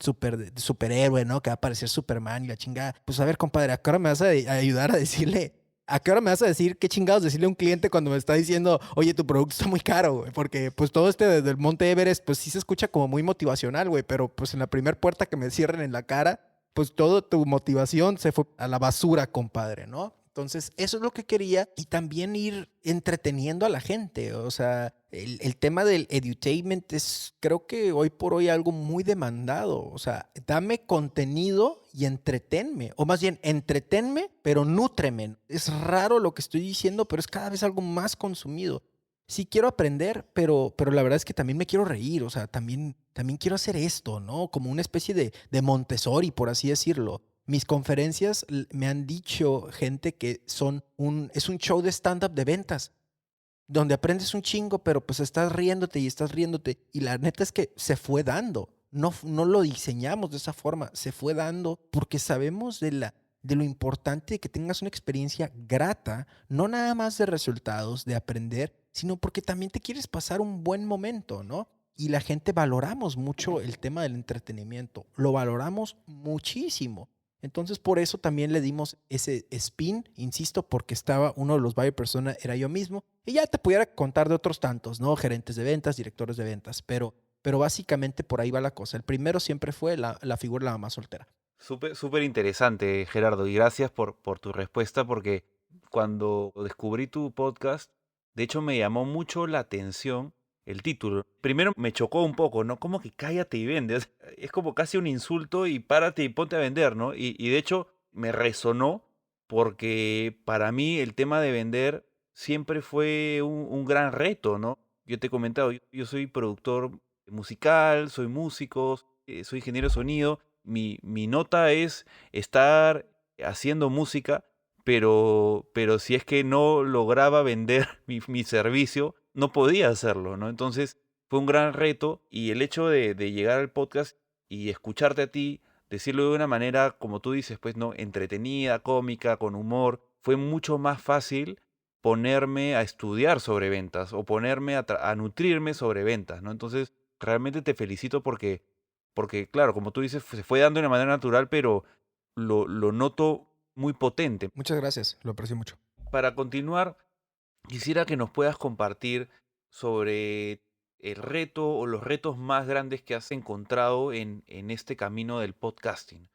superhéroe, ¿no? Que va a aparecer Superman y la chingada. Pues a ver, compadre, ¿a qué hora me vas a ayudar a decirle? ¿A qué hora me vas a decir qué chingados decirle a un cliente cuando me está diciendo, oye, tu producto está muy caro, güey? Porque pues todo desde el Monte Everest, pues sí se escucha como muy motivacional, güey, pero pues en la primera puerta que me cierren en la cara, pues toda tu motivación se fue a la basura, compadre, ¿no? Entonces, eso es lo que quería y también ir entreteniendo a la gente. O sea, el tema del edutainment es, creo que hoy por hoy algo muy demandado. O sea, dame contenido y entretenme. O más bien, entretenme, pero nútreme. Es raro lo que estoy diciendo, pero es cada vez algo más consumido. Sí quiero aprender, pero la verdad es que también me quiero reír. O sea, también quiero hacer esto, ¿no? Como una especie de Montessori, por así decirlo. Mis conferencias me han dicho gente que es un show de stand-up de ventas, donde aprendes un chingo, pero pues estás riéndote y estás riéndote. Y la neta es que se fue dando. No lo diseñamos de esa forma, se fue dando porque sabemos de lo importante de que tengas una experiencia grata, no nada más de resultados, de aprender, sino porque también te quieres pasar un buen momento, ¿no? Y la gente valoramos mucho el tema del entretenimiento, lo valoramos muchísimo. Entonces, por eso también le dimos ese spin, insisto, porque estaba uno de los buyer persona, era yo mismo. Y ya te pudiera contar de otros tantos, ¿no? Gerentes de ventas, directores de ventas, pero básicamente por ahí va la cosa. El primero siempre fue la figura de la mamá soltera. Súper interesante, Gerardo, y gracias por tu respuesta, porque cuando descubrí tu podcast, de hecho me llamó mucho la atención el título. Primero me chocó un poco, ¿no? Como que cállate y vende. Es como casi un insulto y párate y ponte a vender, ¿no? Y de hecho me resonó porque para mí el tema de vender siempre fue un gran reto, ¿no? Yo te he comentado, yo soy productor musical, soy músico, soy ingeniero de sonido. Mi nota es estar haciendo música, pero si es que no lograba vender mi servicio, no podía hacerlo, ¿no? Entonces fue un gran reto y el hecho de llegar al podcast y escucharte a ti, decirlo de una manera, como tú dices, pues, ¿no? Entretenida, cómica, con humor, fue mucho más fácil ponerme a estudiar sobre ventas o ponerme a nutrirme sobre ventas, ¿no? Entonces, realmente te felicito porque, claro, como tú dices, se fue dando de una manera natural, pero lo noto muy potente. Muchas gracias, lo aprecio mucho. Para continuar, quisiera que nos puedas compartir sobre el reto o los retos más grandes que has encontrado en este camino del podcasting.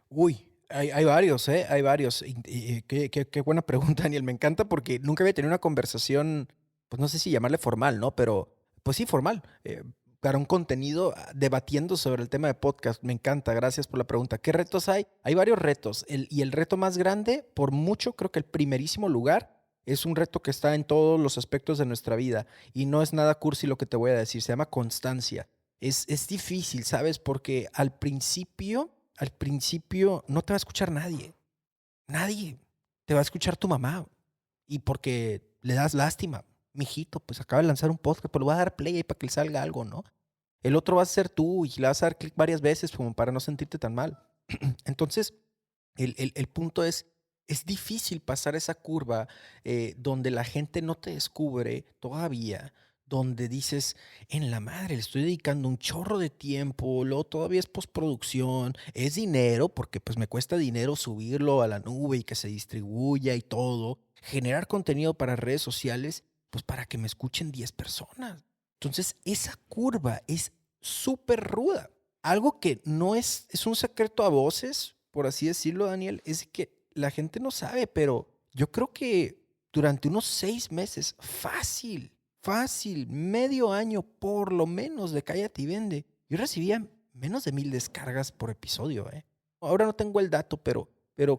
Uy, hay varios, ¿eh? Hay varios. Qué buena pregunta, Daniel. Me encanta porque nunca había tenido una conversación, pues no sé si llamarle formal, ¿no? Pero, pues sí, formal. Para un contenido debatiendo sobre el tema de podcast. Me encanta, gracias por la pregunta. ¿Qué retos hay? Hay varios retos. Y el reto más grande, por mucho, creo que el primerísimo lugar, es un reto que está en todos los aspectos de nuestra vida. Y no es nada cursi lo que te voy a decir, se llama constancia. Es difícil, ¿sabes? Porque al principio no te va a escuchar nadie. Nadie. Te va a escuchar tu mamá. Y porque le das lástima. Mijito, pues acaba de lanzar un podcast, pero le voy a dar play ahí para que le salga algo, ¿no? El otro va a ser tú y le vas a dar clic varias veces como para no sentirte tan mal. Entonces, el punto es difícil pasar esa curva donde la gente no te descubre todavía, donde dices, en la madre, le estoy dedicando un chorro de tiempo, luego todavía es postproducción, es dinero, porque pues me cuesta dinero subirlo a la nube y que se distribuya y todo, generar contenido para redes sociales, pues para que me escuchen 10 personas. Entonces, esa curva es súper ruda. Algo que no es un secreto a voces, por así decirlo, Daniel, es que la gente no sabe, pero yo creo que durante unos 6 meses, fácil, medio año por lo menos de Cállate y Vende, yo recibía menos de 1000 descargas por episodio, ¿eh? Ahora no tengo el dato, pero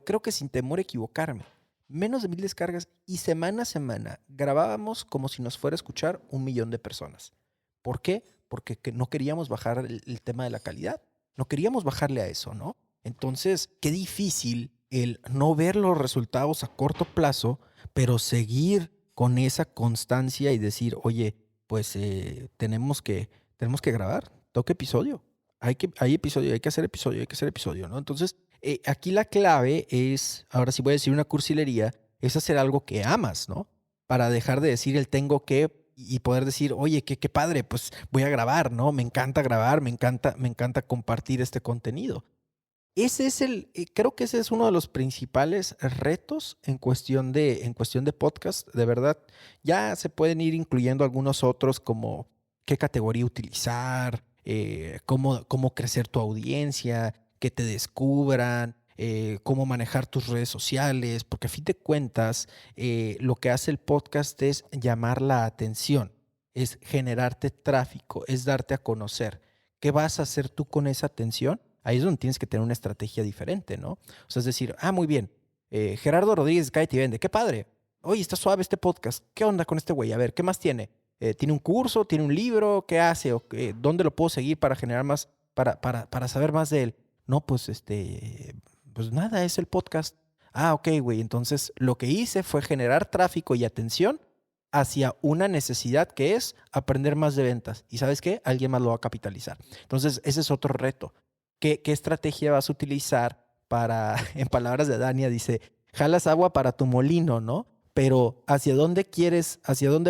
creo que sin temor a equivocarme, menos de 1000 descargas y semana a semana grabábamos como si nos fuera a escuchar 1 millón de personas. ¿Por qué? Porque no queríamos bajar el tema de la calidad. No queríamos bajarle a eso, ¿no? Entonces, qué difícil el no ver los resultados a corto plazo, pero seguir con esa constancia y decir, oye, pues tenemos que grabar, toca episodio. Hay episodio, hay que hacer episodio, ¿no? Entonces, aquí la clave es, ahora sí voy a decir una cursilería, es hacer algo que amas, ¿no? Para dejar de decir el tengo que y poder decir, oye, qué padre, pues voy a grabar, ¿no? Me encanta grabar, me encanta compartir este contenido. Creo que ese es uno de los principales retos en cuestión de podcast, de verdad. Ya se pueden ir incluyendo algunos otros como qué categoría utilizar, cómo crecer tu audiencia, que te descubran, cómo manejar tus redes sociales, porque a fin de cuentas lo que hace el podcast es llamar la atención, es generarte tráfico, es darte a conocer. ¿Qué vas a hacer tú con esa atención? Ahí es donde tienes que tener una estrategia diferente, ¿no? O sea, es decir, muy bien, Gerardo Rodríguez, Cállate y Vende, qué padre. Oye, está suave este podcast. ¿Qué onda con este güey? A ver, ¿qué más tiene? ¿Tiene un curso? ¿Tiene un libro? ¿Qué hace? ¿Dónde lo puedo seguir para generar más, para saber más de él? No, pues pues nada, es el podcast. Ok, güey. Entonces, lo que hice fue generar tráfico y atención hacia una necesidad que es aprender más de ventas. ¿Y sabes qué? Alguien más lo va a capitalizar. Entonces, ese es otro reto. ¿Qué estrategia vas a utilizar para, en palabras de Dania, dice, jalas agua para tu molino, ¿no? Pero ¿hacia dónde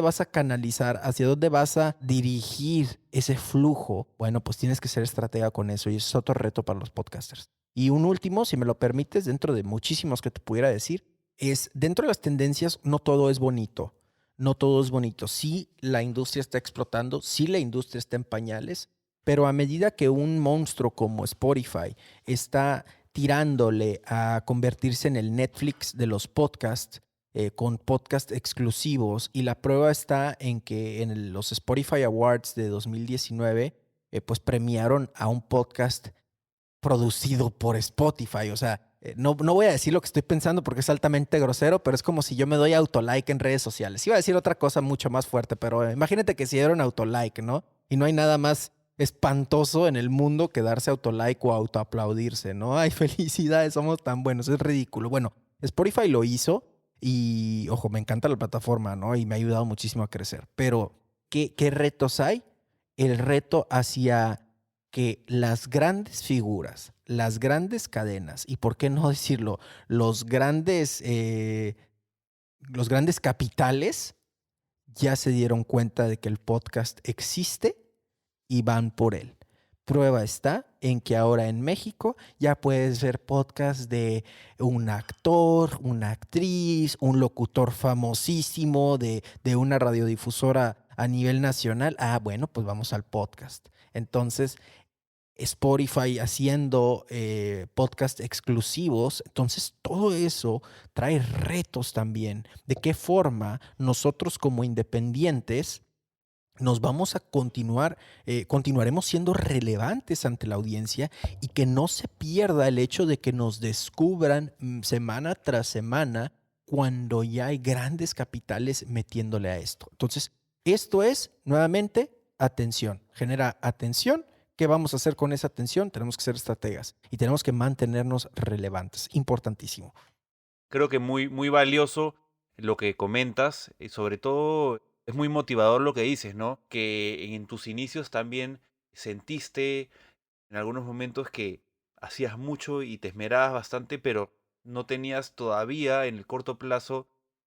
vas a canalizar, hacia dónde vas a dirigir ese flujo? Bueno, pues tienes que ser estratega con eso y eso es otro reto para los podcasters. Y un último, si me lo permites, dentro de muchísimos que te pudiera decir, es dentro de las tendencias no todo es bonito. No todo es bonito. Sí, la industria está explotando, sí, la industria está en pañales, pero a medida que un monstruo como Spotify está tirándole a convertirse en el Netflix de los podcasts, con podcasts exclusivos, y la prueba está en que en los Spotify Awards de 2019, pues premiaron a un podcast producido por Spotify. O sea, no voy a decir lo que estoy pensando porque es altamente grosero, pero es como si yo me doy autolike en redes sociales. Iba a decir otra cosa mucho más fuerte, pero imagínate que si dieron autolike, ¿no? Y no hay nada más espantoso en el mundo que darse autolike o autoaplaudirse, ¿no? Ay, felicidades, somos tan buenos, es ridículo. Bueno, Spotify lo hizo y, ojo, me encanta la plataforma, ¿no? Y me ha ayudado muchísimo a crecer. Pero, ¿qué retos hay? El reto hacia que las grandes figuras, las grandes cadenas y, ¿por qué no decirlo? Los grandes capitales ya se dieron cuenta de que el podcast existe y van por él. Prueba está en que ahora en México ya puedes ver podcast de un actor, una actriz, un locutor famosísimo de una radiodifusora a nivel nacional. Ah, bueno, pues vamos al podcast. Entonces, Spotify haciendo podcast exclusivos. Entonces, todo eso trae retos también. ¿De qué forma nosotros como independientes nos vamos a continuaremos siendo relevantes ante la audiencia y que no se pierda el hecho de que nos descubran semana tras semana cuando ya hay grandes capitales metiéndole a esto? Entonces, esto es, nuevamente, atención. Genera atención. ¿Qué vamos a hacer con esa atención? Tenemos que ser estrategas y tenemos que mantenernos relevantes. Importantísimo. Creo que muy, muy valioso lo que comentas y sobre todo es muy motivador lo que dices, ¿no? Que en tus inicios también sentiste en algunos momentos que hacías mucho y te esmerabas bastante, pero no tenías todavía en el corto plazo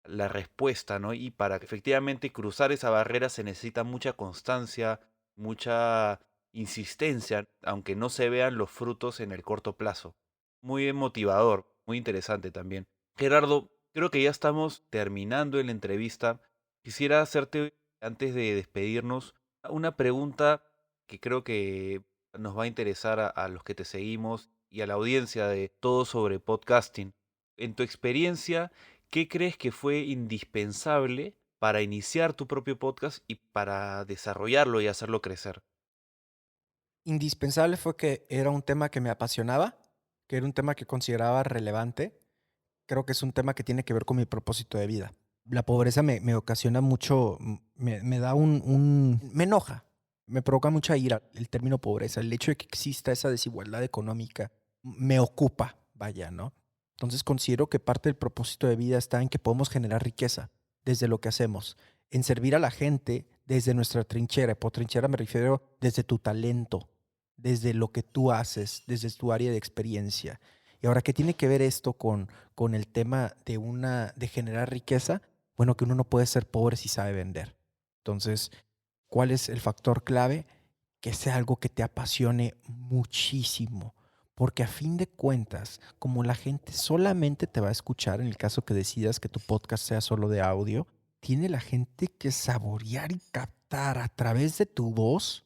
la respuesta, ¿no? Y para efectivamente cruzar esa barrera se necesita mucha constancia, mucha insistencia, aunque no se vean los frutos en el corto plazo. Muy motivador, muy interesante también. Gerardo, creo que ya estamos terminando en la entrevista. Quisiera hacerte, antes de despedirnos, una pregunta que creo que nos va a interesar a los que te seguimos y a la audiencia de Todo sobre Podcasting. En tu experiencia, ¿qué crees que fue indispensable para iniciar tu propio podcast y para desarrollarlo y hacerlo crecer? Indispensable fue que era un tema que me apasionaba, que era un tema que consideraba relevante. Creo que es un tema que tiene que ver con mi propósito de vida. La pobreza me ocasiona mucho, me da me enoja, me provoca mucha ira el término pobreza. El hecho de que exista esa desigualdad económica me ocupa, vaya, ¿no? Entonces considero que parte del propósito de vida está en que podemos generar riqueza desde lo que hacemos, en servir a la gente desde nuestra trinchera. Por trinchera me refiero desde tu talento, desde lo que tú haces, desde tu área de experiencia. Y ahora, ¿qué tiene que ver esto con el tema de generar riqueza? Bueno, que uno no puede ser pobre si sabe vender. Entonces, ¿cuál es el factor clave? Que sea algo que te apasione muchísimo. Porque a fin de cuentas, como la gente solamente te va a escuchar, en el caso que decidas que tu podcast sea solo de audio, tiene la gente que saborear y captar a través de tu voz.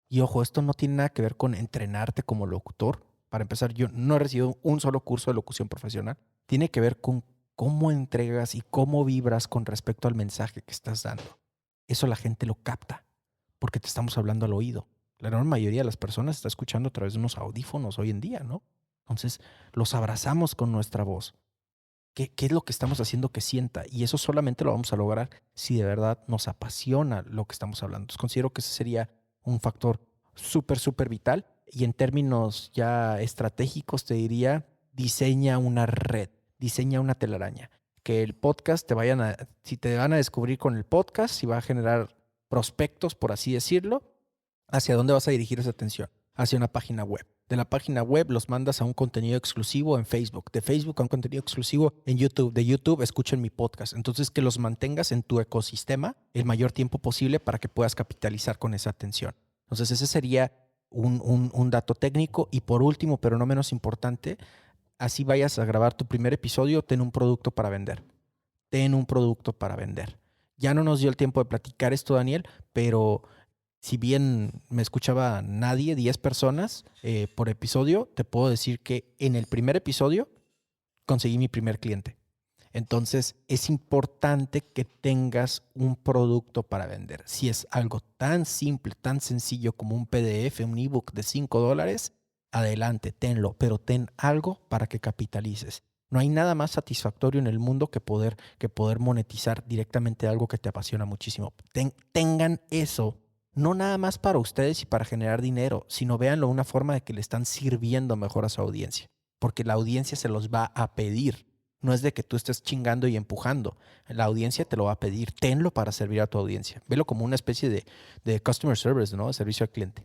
Y ojo, esto no tiene nada que ver con entrenarte como locutor. Para empezar, yo no he recibido un solo curso de locución profesional. Tiene que ver con cómo entregas y cómo vibras con respecto al mensaje que estás dando. Eso la gente lo capta porque te estamos hablando al oído. La enorme mayoría de las personas está escuchando a través de unos audífonos hoy en día, ¿no? Entonces, los abrazamos con nuestra voz. ¿Qué es lo que estamos haciendo que sienta? Y eso solamente lo vamos a lograr si de verdad nos apasiona lo que estamos hablando. Entonces, considero que ese sería un factor súper, súper vital. Y en términos ya estratégicos, te diría, diseña una red, diseña una telaraña. Que el podcast si te van a descubrir con el podcast, si va a generar prospectos, por así decirlo, ¿hacia dónde vas a dirigir esa atención? Hacia una página web. De la página web los mandas a un contenido exclusivo en Facebook. De Facebook a un contenido exclusivo en YouTube. De YouTube escuchen mi podcast. Entonces, que los mantengas en tu ecosistema el mayor tiempo posible para que puedas capitalizar con esa atención. Entonces, ese sería un dato técnico. Y por último, pero no menos importante, así vayas a grabar tu primer episodio, ten un producto para vender. Ten un producto para vender. Ya no nos dio el tiempo de platicar esto, Daniel, pero si bien me escuchaba nadie, 10 personas por episodio, te puedo decir que en el primer episodio conseguí mi primer cliente. Entonces, es importante que tengas un producto para vender. Si es algo tan simple, tan sencillo como un PDF, un ebook de $5, adelante, tenlo, pero ten algo para que capitalices. No hay nada más satisfactorio en el mundo que poder monetizar directamente algo que te apasiona muchísimo. Tengan eso, no nada más para ustedes y para generar dinero, sino véanlo una forma de que le están sirviendo mejor a su audiencia, porque la audiencia se los va a pedir. No es de que tú estés chingando y empujando. La audiencia te lo va a pedir. Tenlo para servir a tu audiencia. Velo como una especie de customer service, ¿no? Servicio al cliente.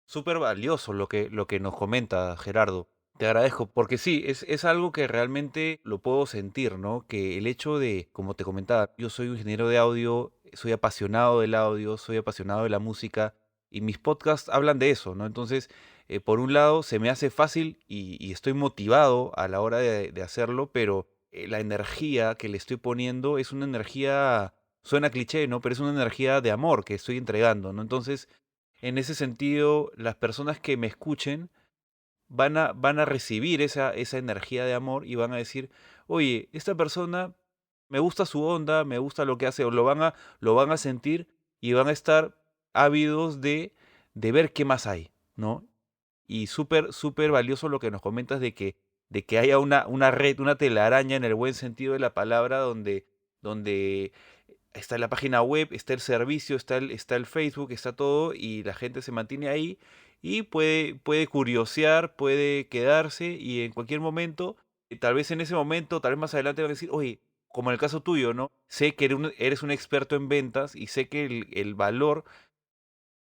Súper valioso lo que nos comenta Gerardo. Te agradezco, porque sí, es algo que realmente lo puedo sentir, ¿no? Que el hecho de, como te comentaba, yo soy un ingeniero de audio, soy apasionado del audio, soy apasionado de la música, y mis podcasts hablan de eso, ¿no? Entonces, por un lado, se me hace fácil y estoy motivado a la hora de hacerlo, pero la energía que le estoy poniendo es una energía, suena cliché, ¿no? Pero es una energía de amor que estoy entregando, ¿no? Entonces, en ese sentido, las personas que me escuchen van a recibir esa energía de amor y van a decir, oye, esta persona me gusta su onda, me gusta lo que hace, o lo van a sentir y van a estar ávidos de ver qué más hay, ¿no? Y súper, súper valioso lo que nos comentas de que haya una red, una telaraña en el buen sentido de la palabra, donde está la página web, está el servicio, está el Facebook, está todo y la gente se mantiene ahí y puede curiosear, puede quedarse y en cualquier momento, tal vez en ese momento, tal vez más adelante van a decir, oye, como en el caso tuyo, ¿no? Sé que eres un experto en ventas y sé que el valor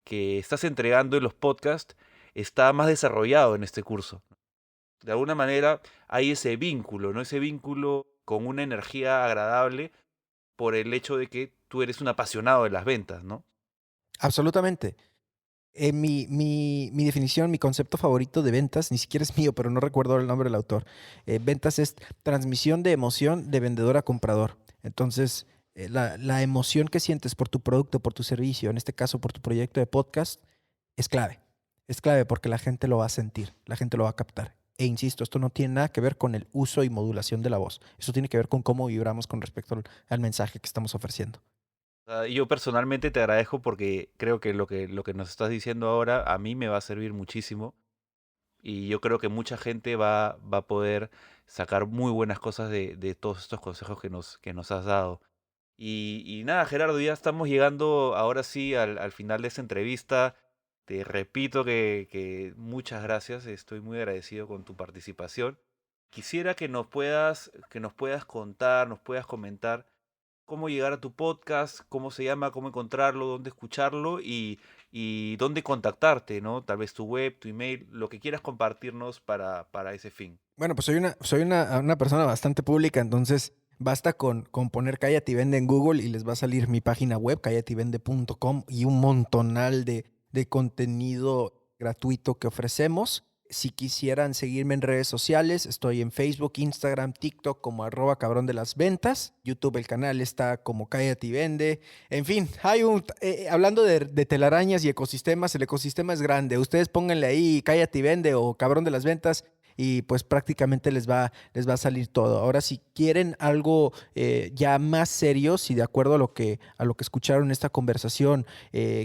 que estás entregando en los podcasts está más desarrollado en este curso. De alguna manera hay ese vínculo, ¿no? Ese vínculo con una energía agradable por el hecho de que tú eres un apasionado de las ventas, ¿no? Absolutamente. Mi definición, mi concepto favorito de ventas, ni siquiera es mío, pero no recuerdo el nombre del autor. Ventas es transmisión de emoción de vendedor a comprador. Entonces, la emoción que sientes por tu producto, por tu servicio, en este caso por tu proyecto de podcast, es clave. Es clave porque la gente lo va a sentir, la gente lo va a captar. E insisto, esto no tiene nada que ver con el uso y modulación de la voz. Eso tiene que ver con cómo vibramos con respecto al mensaje que estamos ofreciendo. Yo personalmente te agradezco porque creo que lo que nos estás diciendo ahora a mí me va a servir muchísimo y yo creo que mucha gente va a poder sacar muy buenas cosas de todos estos consejos que nos has dado. Y nada, Gerardo, ya estamos llegando ahora sí al final de esta entrevista. Te repito que muchas gracias, estoy muy agradecido con tu participación. Quisiera que nos puedas contar, nos puedas comentar cómo llegar a tu podcast, cómo se llama, cómo encontrarlo, dónde escucharlo y dónde contactarte, ¿no? Tal vez tu web, tu email, lo que quieras compartirnos para ese fin. Bueno, pues soy una persona bastante pública, entonces basta con poner Cállate y Vende en Google y les va a salir mi página web, callateivende.com y un montonal de contenido gratuito que ofrecemos. Si quisieran seguirme en redes sociales, estoy en Facebook, Instagram, TikTok como @cabrón de las ventas. YouTube, el canal está como Cállate y Vende. En fin, hablando de telarañas y ecosistemas, el ecosistema es grande. Ustedes pónganle ahí Cállate y Vende o Cabrón de las Ventas y pues prácticamente les va a salir todo. Ahora, si quieren algo ya más serio, si de acuerdo a lo que escucharon en esta conversación,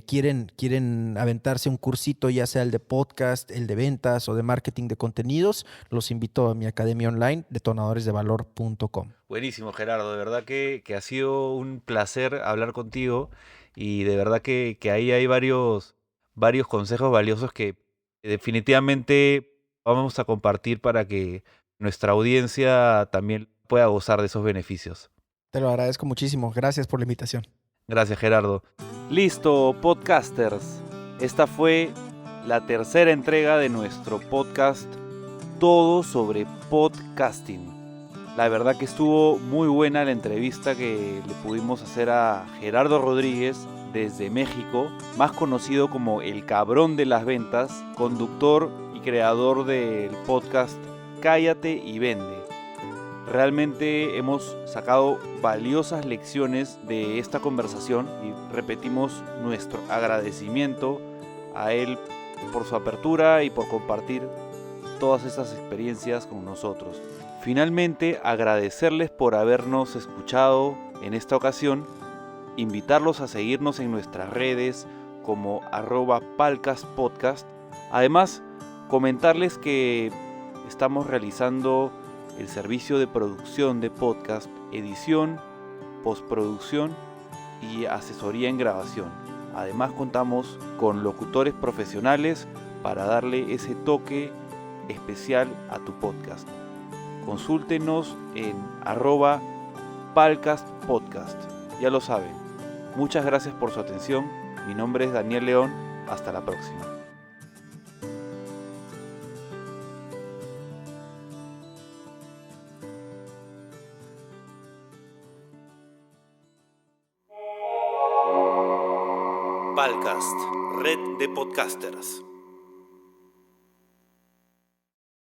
quieren aventarse un cursito, ya sea el de podcast, el de ventas o de marketing de contenidos, los invito a mi academia online, detonadoresdevalor.com. Buenísimo, Gerardo. De verdad que ha sido un placer hablar contigo y de verdad que ahí hay varios consejos valiosos que definitivamente vamos a compartir para que nuestra audiencia también pueda gozar de esos beneficios. Te lo agradezco muchísimo. Gracias por la invitación. Gracias, Gerardo. Listo, podcasters. Esta fue la tercera entrega de nuestro podcast Todo sobre Podcasting. La verdad que estuvo muy buena la entrevista que le pudimos hacer a Gerardo Rodríguez desde México, más conocido como el Cabrón de las Ventas, conductor y creador del podcast Cállate y Vende. Realmente hemos sacado valiosas lecciones de esta conversación y repetimos nuestro agradecimiento a él por su apertura y por compartir todas esas experiencias con nosotros. Finalmente, agradecerles por habernos escuchado en esta ocasión, invitarlos a seguirnos en nuestras redes como @palcaspodcast. Además, Comentarles que estamos realizando el servicio de producción de podcast, edición, postproducción y asesoría en grabación. Además contamos con locutores profesionales para darle ese toque especial a tu podcast. Consúltenos en @palcastpodcast. Ya lo saben. Muchas gracias por su atención. Mi nombre es Daniel León. Hasta la próxima. Palcast, red de podcasters.